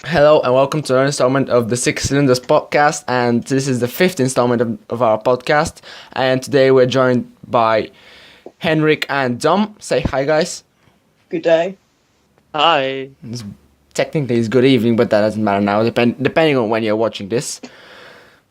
Hello and welcome to another installment of the Six Cylinders podcast, and this is the fifth installment of our podcast. And today we're joined by Henrik and Dom. Say hi, guys. Good day. Hi. Technically, it's good evening, but that doesn't matter now, depending on when you're watching this.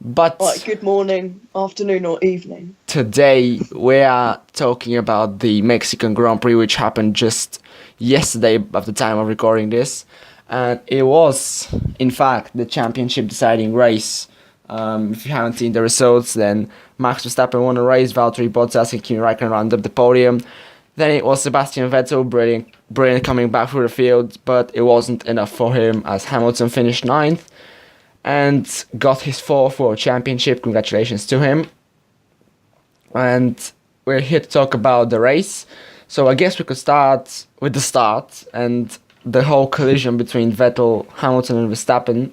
But Good morning, afternoon, or evening. today we are talking about the Mexican Grand Prix, which happened just yesterday at the time of recording this. And it was, in fact, the championship deciding race. If you haven't seen the results, then Max Verstappen won the race, Valtteri Bottas and Kimi Räikkönen rounded up the podium. Then it was Sebastian Vettel, brilliant coming back through the field, but it wasn't enough for him as Hamilton finished ninth and got his fourth World Championship. Congratulations to him. And we're here to talk about the race. So I guess we could start with the start and the whole collision between Vettel, Hamilton and Verstappen.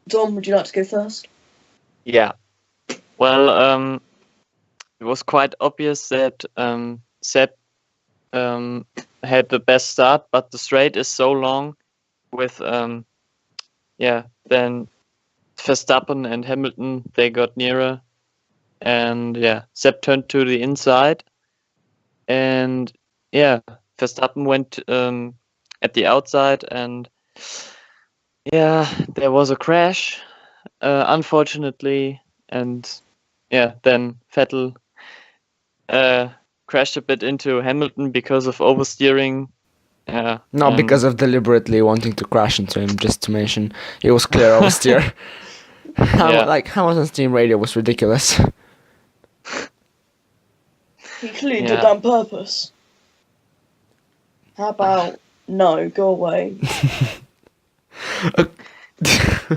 Dom, would you like to go first? Yeah. Well, it was quite obvious that Seb had the best start, but the straight is so long with then Verstappen and Hamilton, they got nearer, and Seb turned to the inside, and Verstappen went at the outside, and there was a crash, unfortunately, and then Vettel crashed a bit into Hamilton because of oversteering. Not because of deliberately wanting to crash into him, just to mention. It was clear oversteer. Hamilton's team radio was ridiculous. He clearly did that on purpose. How about no, go away?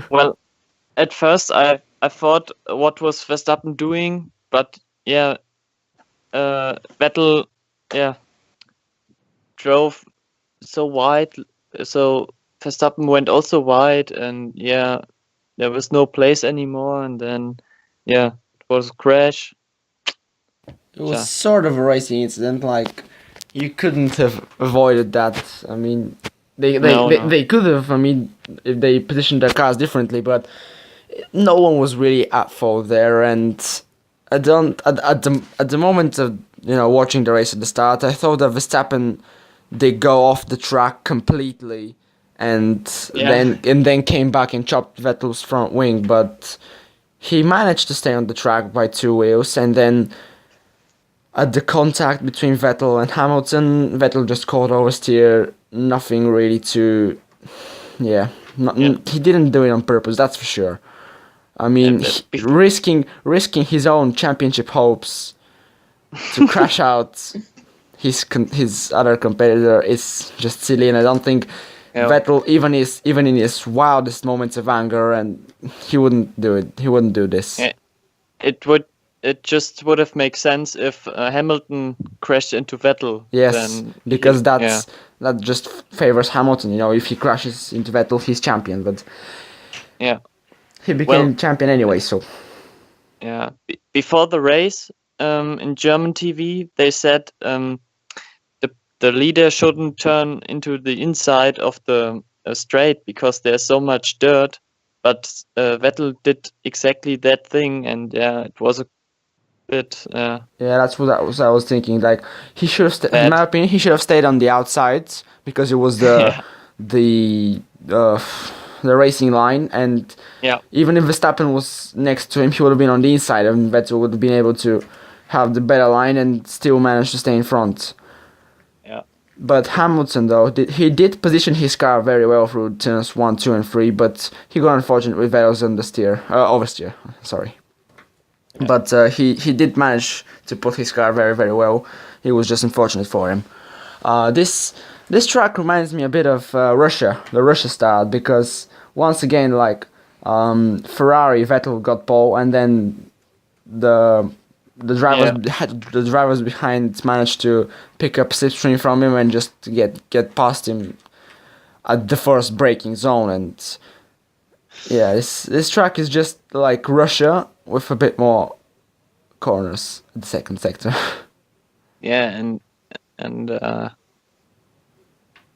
Well, at first I thought what was Verstappen doing, but Vettel drove so wide, so Verstappen went also wide, and there was no place anymore, and then it was a crash. It was sort of a racing incident, like you couldn't have avoided that. I mean, they could have. I mean, if they positioned their cars differently, but no one was really at fault there. And I don't at the moment of watching the race at the start, I thought that Verstappen did go off the track completely, and then came back and chopped Vettel's front wing, but he managed to stay on the track by two wheels, and then at the contact between Vettel and Hamilton, Vettel just caught oversteer. Nothing really to, he didn't do it on purpose. That's for sure. I mean, risking his own championship hopes to crash out his other competitor is just silly, and I don't think Vettel, even in his wildest moments of anger, and he wouldn't do it. He wouldn't do this. It just would have made sense if Hamilton crashed into Vettel. Yes, because that just favors Hamilton. If he crashes into Vettel, he's champion. But he became champion anyway. So before the race, in German TV, they said the leader shouldn't turn into the inside of the straight because there's so much dirt. But Vettel did exactly that thing, and it was a bit. That's what I was thinking. Like he should have, in my opinion, he should have stayed on the outside because it was the racing line, and even if Verstappen was next to him, he would have been on the inside, and Vettel would have been able to have the better line and still manage to stay in front. But Hamilton, though, he did position his car very well through turns 1, 2, and 3, but he got unfortunate with Vettel's oversteer. Sorry. Yeah. But he did manage to put his car very, very well. It was just unfortunate for him. This track reminds me a bit of the Russia style, because once again, Ferrari, Vettel got pole, and then the drivers behind managed to pick up slipstream from him and just get past him at the first braking zone. And this track is just like Russia with a bit more corners in the second sector. And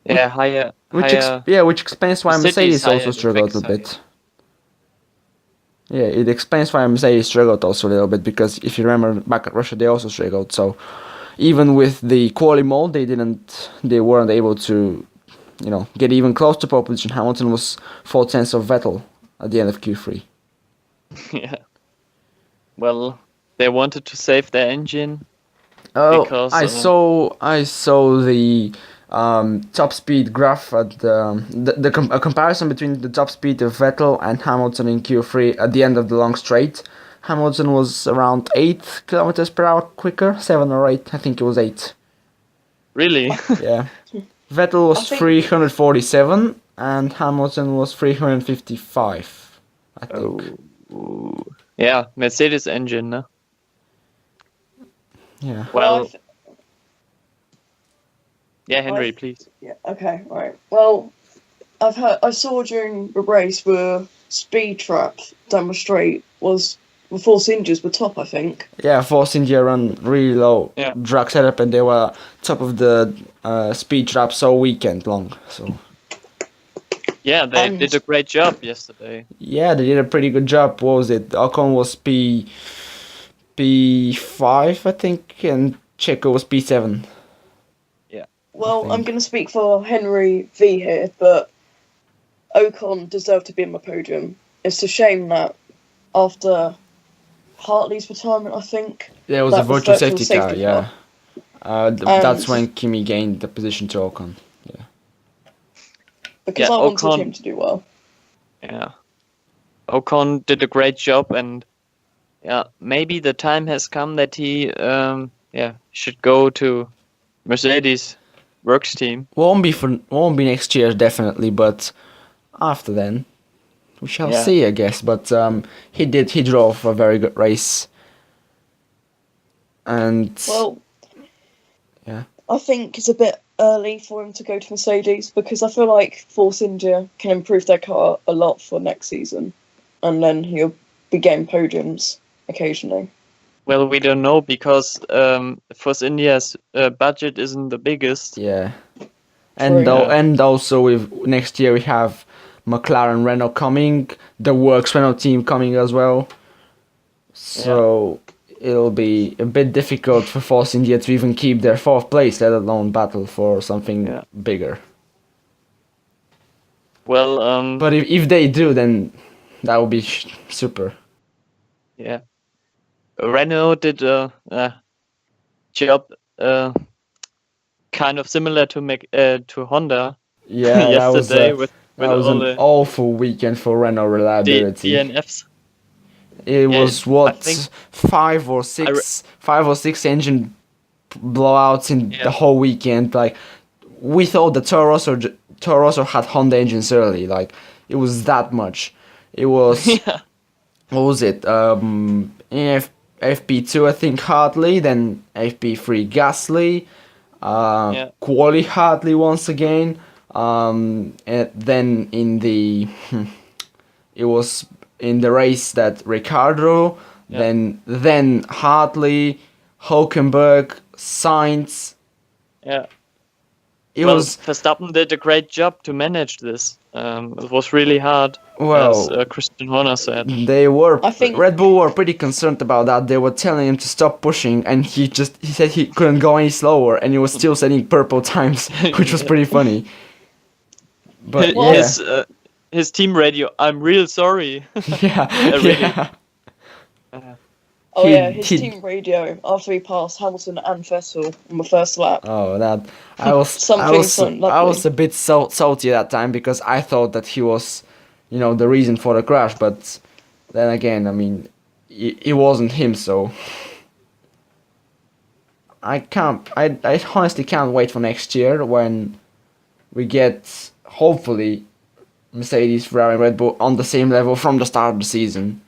higher which explains why Mercedes also struggled a little bit. Yeah, it explains why Mercedes struggled also a little bit, because if you remember back at Russia, they also struggled. So even with the quali mode, they weren't able to, get even close to pole position. Hamilton was 4/10 of Vettel at the end of Q3. Yeah. Well, they wanted to save their engine. Oh, because I saw the top speed graph at a comparison between the top speed of Vettel and Hamilton in Q3 at the end of the long straight. Hamilton was around 8 kilometers per hour quicker, 7 or 8. I think it was 8. Really? Yeah. Vettel was 347 and Hamilton was 355. I think. Oh. Yeah, Mercedes engine, no? Yeah. Well. Yeah, Henry, please. Yeah. Okay. Right. Well, I saw during the race where speed trap down the straight was the Force Indias were top, I think. Yeah, Force India run really low drag setup, and they were top of the speed traps all weekend long. So. Yeah, they did a great job yesterday. Yeah, they did a pretty good job. What was it? Ocon was P5, I think, and Checo was P7. Yeah. Well, I'm going to speak for Henry V here, but Ocon deserved to be on the podium. It's a shame that after Hartley's retirement, I think. There was a virtual safety car, yeah. That's when Kimi gained the position to Ocon. Yeah. Because I wanted him to do well. Yeah. Ocon did a great job, and maybe the time has come that he should go to Mercedes works team. Won't be next year definitely, but after then we shall see, I guess. But he drove a very good race. And I think it's a bit early for him to go to Mercedes, because I feel like Force India can improve their car a lot for next season, and then he'll be getting podiums occasionally. Well, we don't know, because Force India's budget isn't the biggest. Yeah, and also with next year we have McLaren Renault coming, the Works Renault team coming as well. So it'll be a bit difficult for Force India to even keep their 4th place, let alone battle for something bigger. Well, but if they do, then that would be super. Yeah, Renault did a job kind of similar to Honda. Yeah, yesterday that was an awful weekend for Renault reliability. DNFs. It was 5 or 6 engine blowouts in the whole weekend. Like, we thought the Toro Rosso had Honda engines early. Like, it was that much. It was what was it? FP2 I think Hartley, then FP3 Gasly, Quali Hartley once again. And then it was in the race that Ricciardo, then Hartley, Hülkenberg, Sainz. Yeah. Verstappen did a great job to manage this. It was really hard, as Christian Horner said. Red Bull were pretty concerned about that. They were telling him to stop pushing, and he said he couldn't go any slower, and he was still setting purple times, which was pretty funty. But his team radio, I'm real sorry. His team radio after he passed Hamilton and Vettel on the first lap. Oh, that I was a bit salty that time, because I thought that he was, the reason for the crash. But then again, I mean, it wasn't him, so I honestly can't wait for next year when we get, hopefully, Mercedes, Ferrari, and Red Bull on the same level from the start of the season,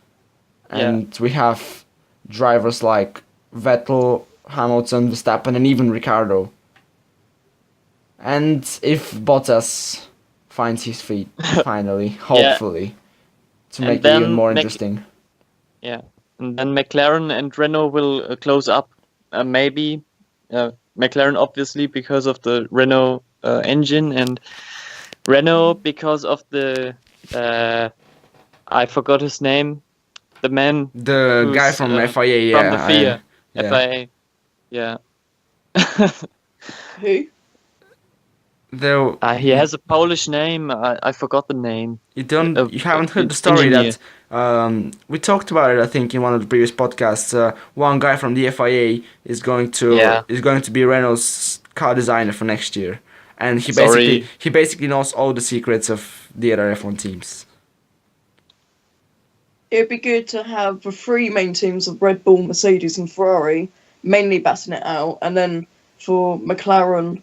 and we have drivers like Vettel, Hamilton, Verstappen, and even Ricciardo. And if Bottas finds his feet finally, hopefully, to make it even more interesting. Yeah, and then McLaren and Renault will close up. Maybe McLaren, obviously, because of the Renault engine, and Renault, because of the I forgot his name, the man, the guy from FIA, from the FIA, yeah. FIA, yeah. Who? He has a Polish name. I forgot the name. You haven't heard the story engineer. that we talked about it. I think in one of the previous podcasts. One guy from the FIA is going to be Renault's car designer for next year, and he basically knows all the secrets of the other F1 teams. It'd be good to have the three main teams of Red Bull, Mercedes, and Ferrari mainly batting it out, and then for McLaren,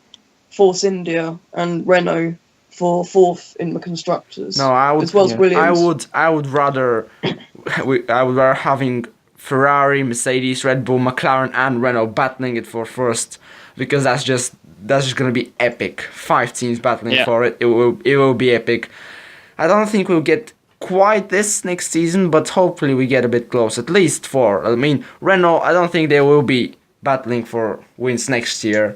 Force India, and Renault for fourth in the constructors. No, I would. As well as Williams. I would rather. I would rather having Ferrari, Mercedes, Red Bull, McLaren, and Renault battling it for first, because that's just gonna be epic. 5 teams battling for it. It will be epic. I don't think we'll get quite this next season, but hopefully we get a bit close. At least 4. I mean, Renault. I don't think they will be battling for wins next year.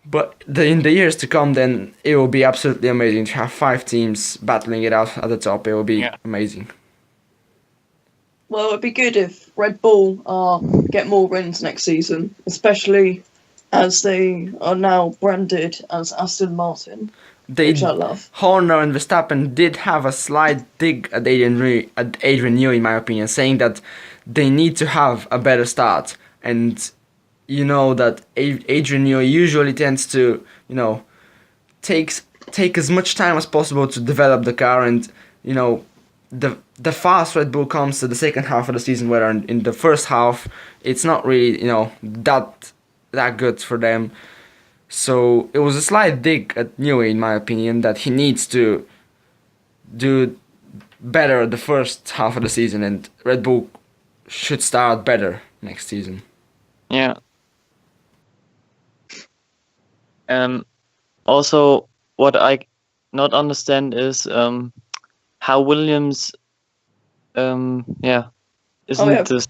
But in the years to come, then it will be absolutely amazing to have 5 teams battling it out at the top. It will be amazing. Well, it'd be good if Red Bull get more wins next season, especially as they are now branded as Aston Martin, which I love. Horner and Verstappen did have a slight dig at Adrian Newey, in my opinion, saying that they need to have a better start. And you know that Adrian Newey usually tends to, take as much time as possible to develop the car, and the fast Red Bull comes to the second half of the season, where in the first half it's not really that good for them. So it was a slight dig at Newey, in my opinion, that he needs to do better the first half of the season, and Red Bull should start better next season. Yeah. Also, what I not understand is how Williams, this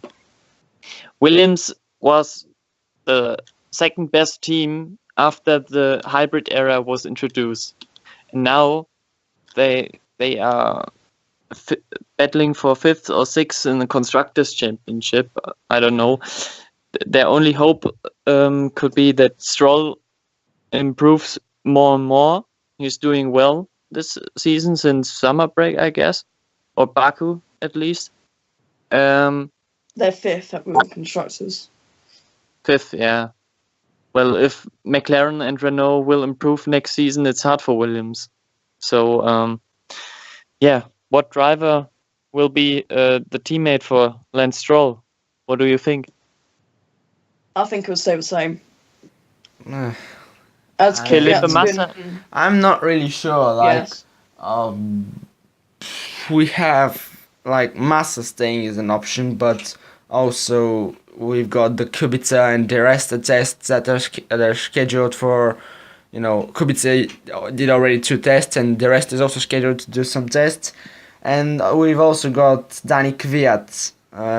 Williams was the second best team after the hybrid era was introduced, and now they are battling for 5th or 6th in the constructors championship. I don't know. Their only hope could be that Stroll improves more and more. He's doing well this season since summer break, I guess, or Baku at least. They're 5th at World Constructors. 5th, yeah. Well, if McLaren and Renault will improve next season, it's hard for Williams. So, what driver will be the teammate for Lance Stroll? What do you think? I think it'll stay the same. As Felipe Massa. I'm not really sure. We have Massa staying is an option, but also we've got the Kubica and the rest of tests that are scheduled for. Kubica did already 2 tests, and the rest is also scheduled to do some tests. And we've also got Danny Kvyat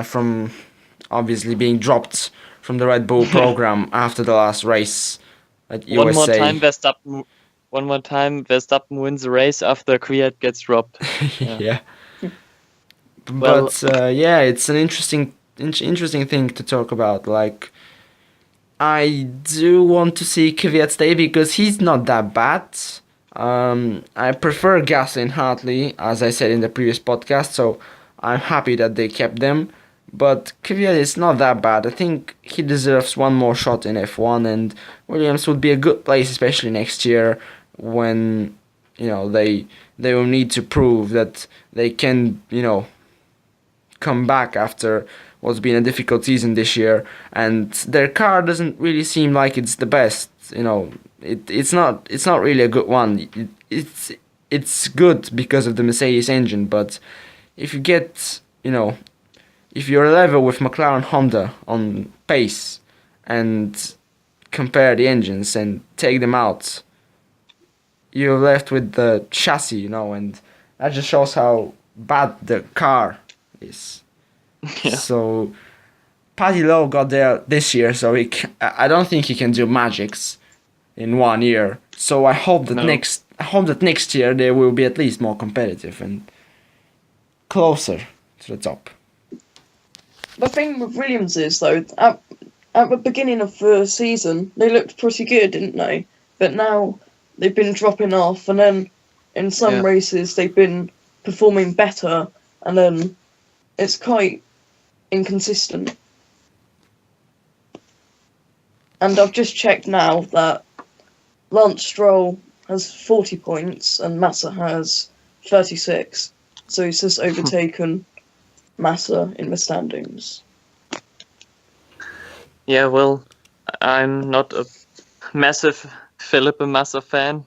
from obviously being dropped from the Red Bull program after the last race at USA. One more time, Verstappen wins the race after Kvyat gets dropped. Yeah. But it's an interesting thing to talk about. I do want to see Kvyat stay because he's not that bad. I prefer Gasly and Hartley, as I said in the previous podcast, so I'm happy that they kept them. But Kvyat is not that bad. I think he deserves one more shot in F1, and Williams would be a good place, especially next year when they will need to prove that they can come back after what's been a difficult season this year, and their car doesn't really seem like it's the best. It's not really a good one. It's good because of the Mercedes engine, but if you get if you're level with McLaren Honda on pace and compare the engines and take them out, you're left with the chassis, and that just shows how bad the car is. Yeah. So Paddy Lowe got there this year, so I don't think he can do magics in 1 year. So I hope that I hope that next year they will be at least more competitive and closer to the top. The thing with Williams is, though, at the beginning of the season, they looked pretty good, didn't they? But now they've been dropping off, and then in some races they've been performing better, and then it's quite inconsistent. And I've just checked now that Lance Stroll has 40 points and Massa has 36. So he's just overtaken Massa in the standings. Yeah, well, I'm not a massive Felipe Massa fan.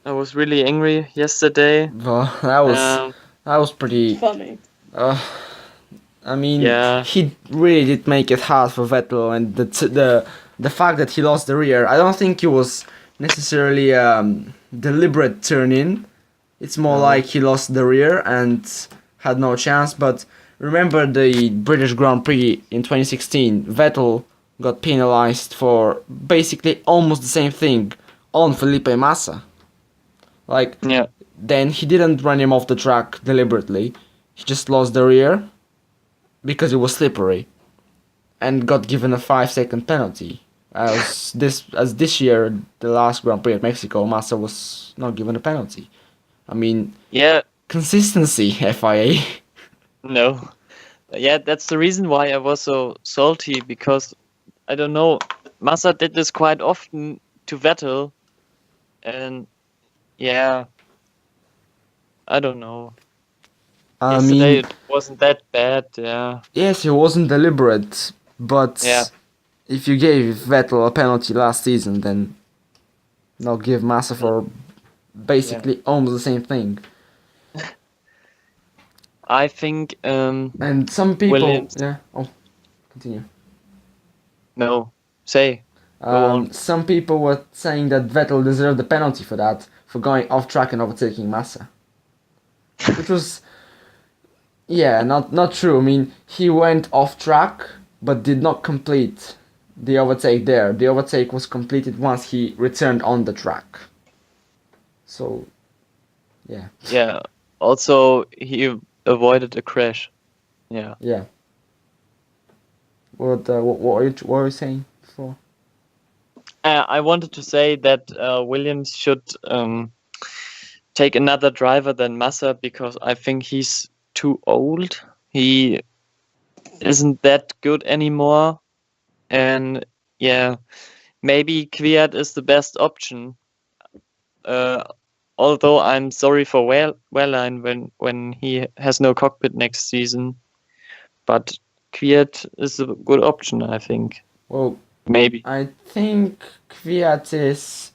I was really angry yesterday. Well, that was pretty funny. I mean, he really did make it hard for Vettel, and the fact that he lost the rear, I don't think it was necessarily deliberate turn-in. It's more like he lost the rear and had no chance. But remember the British Grand Prix in 2016, Vettel got penalized for basically almost the same thing on Felipe Massa. Then he didn't run him off the track deliberately. He just lost the rear because it was slippery and got given a 5-second penalty. As this year, the last Grand Prix at Mexico, Massa was not given a penalty. I mean, consistency, FIA. No. Yeah, that's the reason why I was so salty, because, I don't know, Massa did this quite often to Vettel, and yeah, I don't know. Yesterday it wasn't that bad, yeah. Yes, it wasn't deliberate, but if you gave Vettel a penalty last season, then they'll give Massa for basically almost the same thing. I think and some people Williams, continue. No, say. Some people were saying that Vettel deserved the penalty for that, for going off track and overtaking Massa. Which was not true. I mean, he went off track but did not complete the overtake there. The overtake was completed once he returned on the track. So, yeah. Yeah. Also, he avoided a crash. Yeah. Yeah. What were you saying before? I wanted to say that Williams should take another driver than Massa, because I think he's too old. He isn't that good anymore, and maybe Kvyat is the best option. Although I'm sorry for Wehrlein when he has no cockpit next season, but Kvyat is a good option, I think. Well, maybe. I think Kvyat is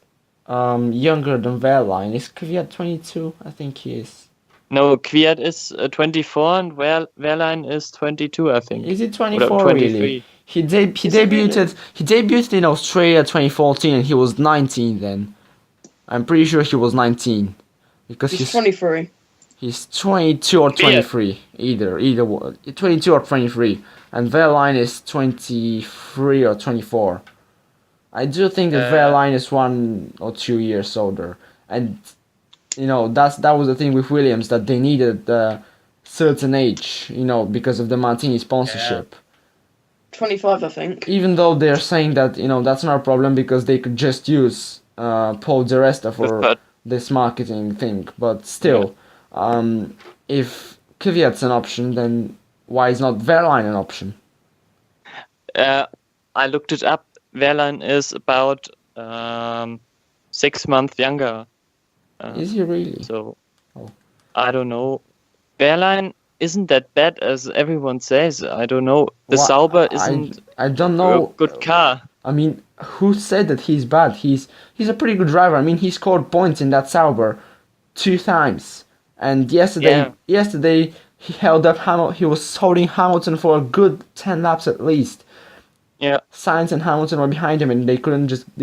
younger than Wehrlein. Is Kvyat 22? I think he is. No, Kvyat is 24 and Wehrlein is 22, I think. Is it 24 really? He debuted in Australia 2014 and he was 19 then. I'm pretty sure he was 19 because he's 23. He's 22 or 23, either 22 or 23, and Wehrlein is 23 or 24. I do think that Wehrlein is 1 or 2 years older, and that was the thing with Williams, that they needed a certain age, because of the Martini sponsorship. 25, I think. Even though they're saying that that's not a problem because they could just use Paul Di Resta for this marketing thing, but still. If Kvyat's an option, then why is not Wehrlein an option? I looked it up. Wehrlein is about 6 months younger. Is he really? So, I don't know. Wehrlein isn't that bad as everyone says. I don't know. The Sauber isn't I don't know. A good car. I mean, who said that he's bad? He's a pretty good driver. I mean, he scored points in that Sauber 2 times. And yesterday he held up he was holding Hamilton for a good 10 laps at least. Yeah. Sainz and Hamilton were behind him and they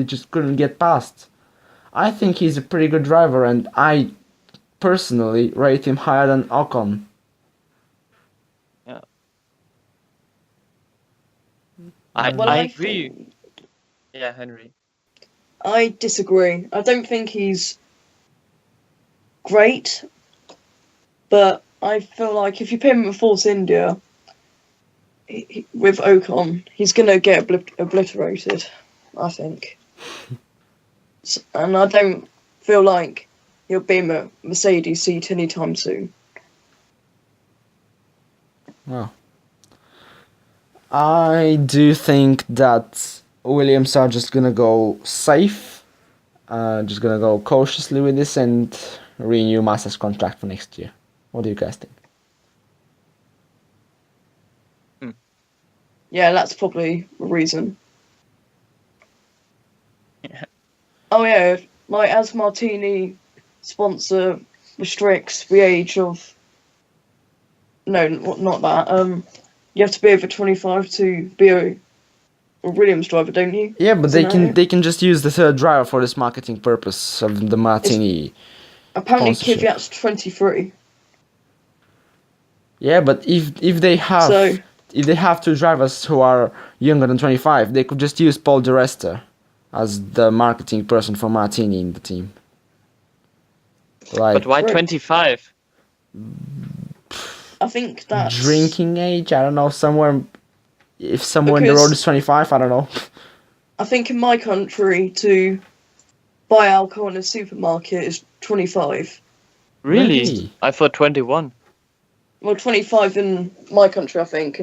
just couldn't get past. I think he's a pretty good driver, and I personally rate him higher than Ocon. Yeah. I agree. Yeah, Henry. I disagree. I don't think he's great, but I feel like if you put him in Force India with Ocon, he's going to get obliterated, I think. And I don't feel like he'll be in a Mercedes seat anytime soon. Well, I do think that Williams are just gonna go safe, just gonna go cautiously with this and renew Massa's contract for next year. What do you guys think? Yeah, that's probably the reason. Yeah. Oh yeah, like as Martini sponsor restricts the age of. No, not that. You have to be over 25 to be a Williams driver, don't you? Yeah, but they can just use the third driver for this marketing purpose of the Martini. Apparently, Kvyat's 23. Yeah, but if they have two drivers who are younger than 25, they could just use Paul Di Resta as the marketing person for Martini in the team. Like, but why 25? I think that's drinking age. I don't know. If somewhere in the road is 25, I don't know. I think in my country to buy alcohol in a supermarket is 25. Really? I thought 21. Well, 25 in my country, I think,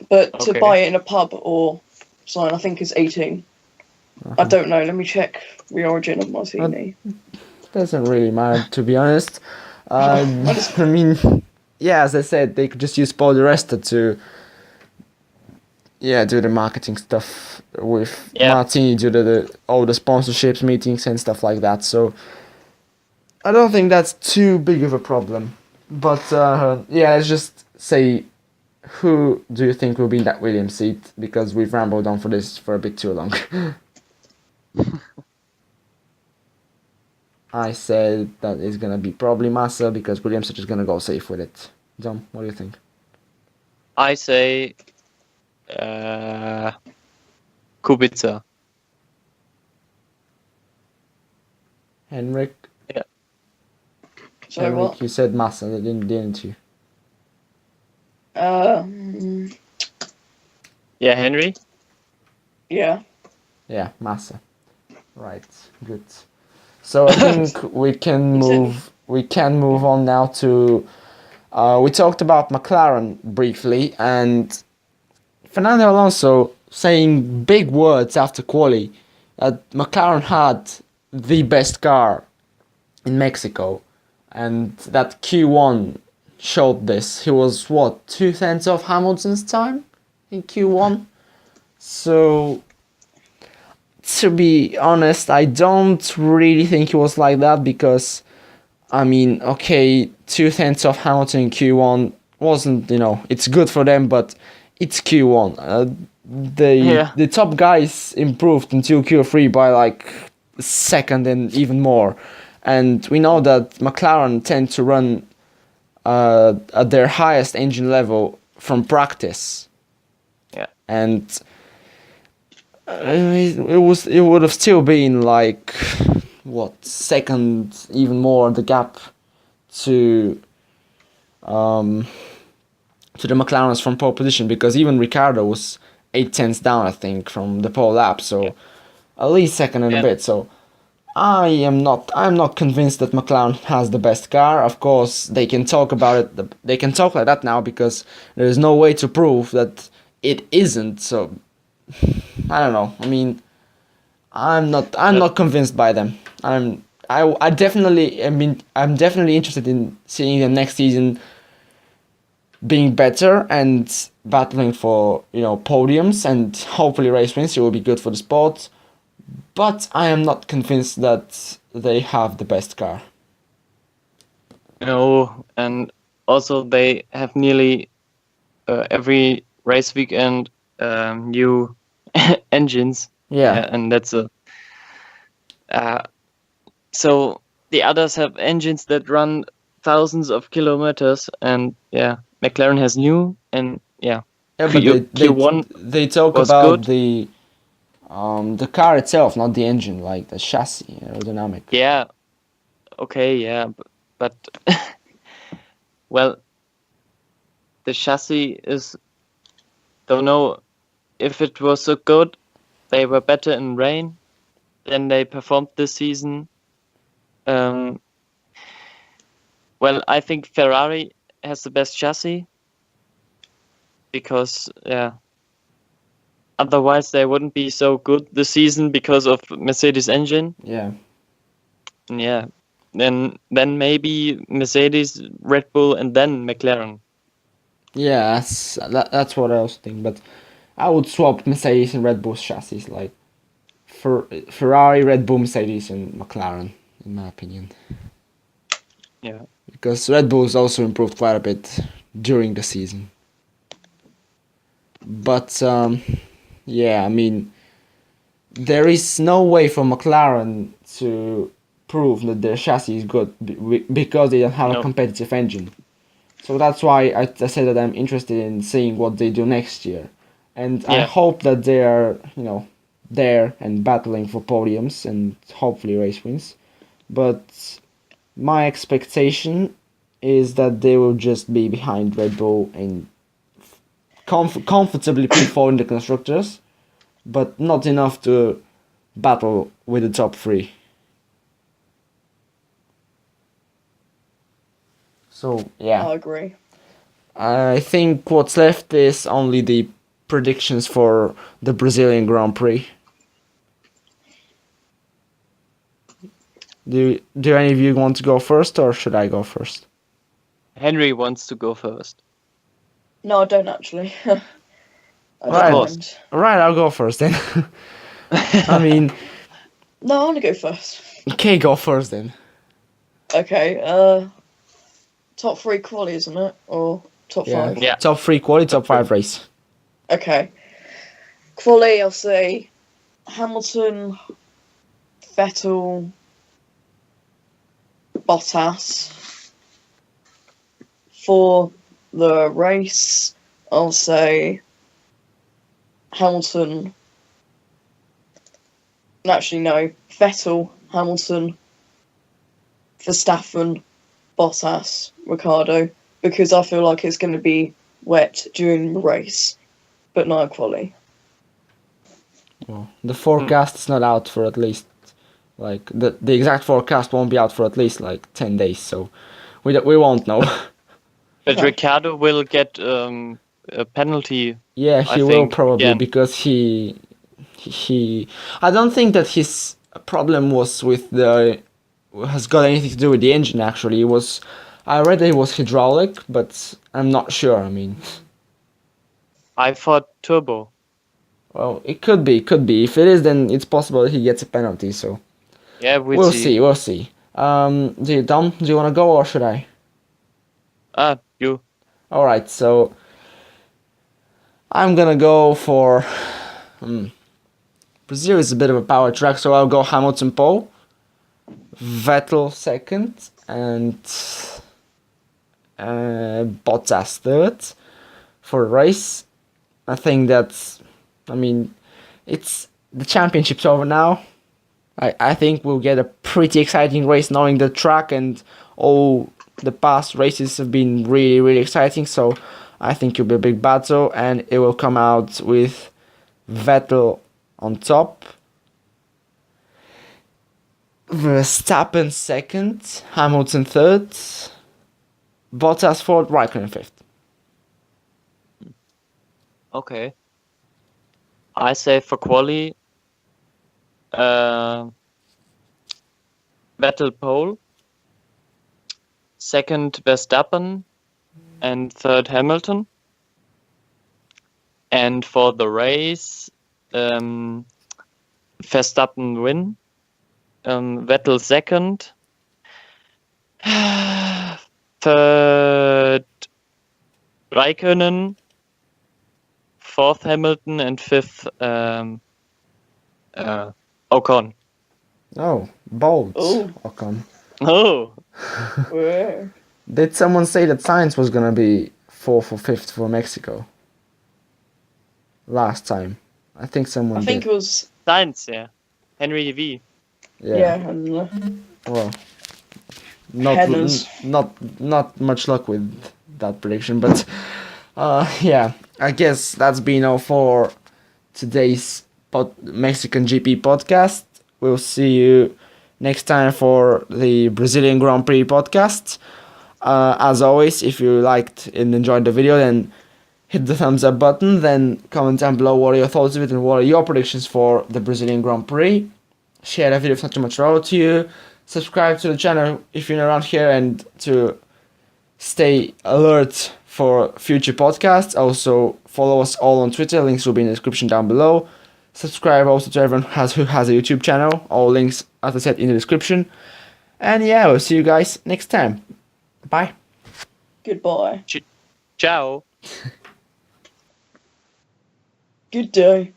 but to buy it in a pub or something, I think is 18. I don't know. Let me check the origin of Martini. Doesn't really matter, to be honest. I mean, yeah, as I said, they could just use Paul Di Resta to do the marketing stuff with Martini, do all the sponsorships, meetings and stuff like that. So I don't think that's too big of a problem. But let's just say, who do you think will be in that Williams seat? Because we've rambled on for this for a bit too long. I said that it's gonna be probably Massa because Williams are just gonna go safe with it. Dom, what do you think? I say Kubica. Henrik? Yeah. So Henrik, what? you said Massa, didn't you? Yeah, Henry? Yeah. Yeah, Massa. Right, good. So I think we can move on now to we talked about McLaren briefly, and Fernando Alonso saying big words after quali that McLaren had the best car in Mexico, and that Q1 showed this. He was 2/10 of Hamilton's time in Q1. So to be honest, I don't really think it was like that because, I mean, okay, 2/10 of Hamilton in Q1 wasn't, it's good for them, but it's Q1. The top guys improved until Q3 by like a second and even more. And we know that McLaren tend to run at their highest engine level from practice. Yeah. And it would have still been like second, even more the gap to the McLarens from pole position, because even Ricciardo was 8/10 down, I think, from the pole lap, so at least second and a bit. So I'm not convinced that McLaren has the best car. Of course, they can talk about it. They can talk like that now because there is no way to prove that it isn't. So I don't know. I mean, I'm not convinced by them. I'm definitely interested in seeing them next season being better and battling for podiums and hopefully race wins. It will be good for the sport. But I am not convinced that they have the best car. No, and also they have nearly every race weekend new engines. Yeah. And that's so the others have engines that run thousands of kilometers, and McLaren has new, and but Q1 they talk about good. The car itself, not the engine, like the chassis, aerodynamic. Yeah, okay, yeah, but well, the chassis is, don't know if it was so good. They were better in rain than they performed this season. Well, I think Ferrari has the best chassis because, yeah, otherwise they wouldn't be so good this season because of Mercedes engine. Yeah. Yeah, then maybe Mercedes, Red Bull, and then McLaren. Yeah, that's what I also think. But I would swap Mercedes and Red Bull's chassis, like Ferrari, Red Bull, Mercedes, and McLaren, in my opinion. Yeah. Because Red Bull's also improved quite a bit during the season. But yeah, I mean, there is no way for McLaren to prove that their chassis is good because they don't have a competitive engine. So that's why I said that I'm interested in seeing what they do next year. And I hope that they are, there and battling for podiums and hopefully race wins. But my expectation is that they will just be behind Red Bull and comfortably P4 in the constructors, but not enough to battle with the top three. So yeah, I agree. I think what's left is only the predictions for the Brazilian Grand Prix. Do any of you want to go first, or should I go first? Henry wants to go first. No, I don't actually. I Right. don't mind. Right, I'll go first then. I mean, No, I want to go first. okay, go first then. Okay, top 3 quali, isn't it? Or top 5? Yeah. Top 3 quali, top 5 race. Okay. Quali, I'll say Hamilton, Vettel, Bottas. For the race, I'll say Hamilton. Actually, no. Vettel, Hamilton, Verstappen, Bottas, Ricciardo, because I feel like it's going to be wet during the race, but not quali. Well, the forecast is not out for at least, like, the exact forecast won't be out for at least, like, 10 days, so we won't know. But Ricciardo will get a penalty. Yeah, he will probably, because he I don't think that his problem was with has got anything to do with the engine. Actually, I read that it was hydraulic, but I'm not sure. I mean, I thought turbo. Well, it could be. If it is, then it's possible that he gets a penalty. So yeah, we'll see. We'll see. Dom, do you want to go or should I? You. All right. So I'm gonna go for. Brazil is a bit of a power track, so I'll go Hamilton pole, Vettel second, and Bottas third for the race. I think that's, it's the championship's over now. I think we'll get a pretty exciting race, knowing the track and all the past races have been really, really exciting. So I think it'll be a big battle, and it will come out with Vettel on top, Verstappen second, Hamilton third, Bottas fourth, Raikkonen fifth. Okay. I say for quali, Vettel pole, second Verstappen, and third Hamilton. And for the race, Verstappen win, Vettel second, third Raikkonen, fourth Hamilton, and fifth Ocon. Oh, bold. Oh. Ocon. Oh. Did someone say that Sainz was gonna be fourth or fifth for Mexico? Last time, I think someone. I think it was Sainz, yeah. Henry V. Yeah. Well, not much luck with that prediction, but yeah, I guess that's been all for today's Mexican GP podcast. We'll see you next time for the Brazilian Grand Prix podcast. As always, if you liked and enjoyed the video, then hit the thumbs up button, then comment down below what are your thoughts of it and what are your predictions for the Brazilian Grand Prix. Share the video if not too much road to you. Subscribe to the channel if you're around here and to stay alert for future podcasts. Also, follow us all on Twitter. Links will be in the description down below. Subscribe also to everyone who has a YouTube channel. All links, as I said, in the description. And yeah, we'll see you guys next time. Bye. Goodbye. Ciao. Good day.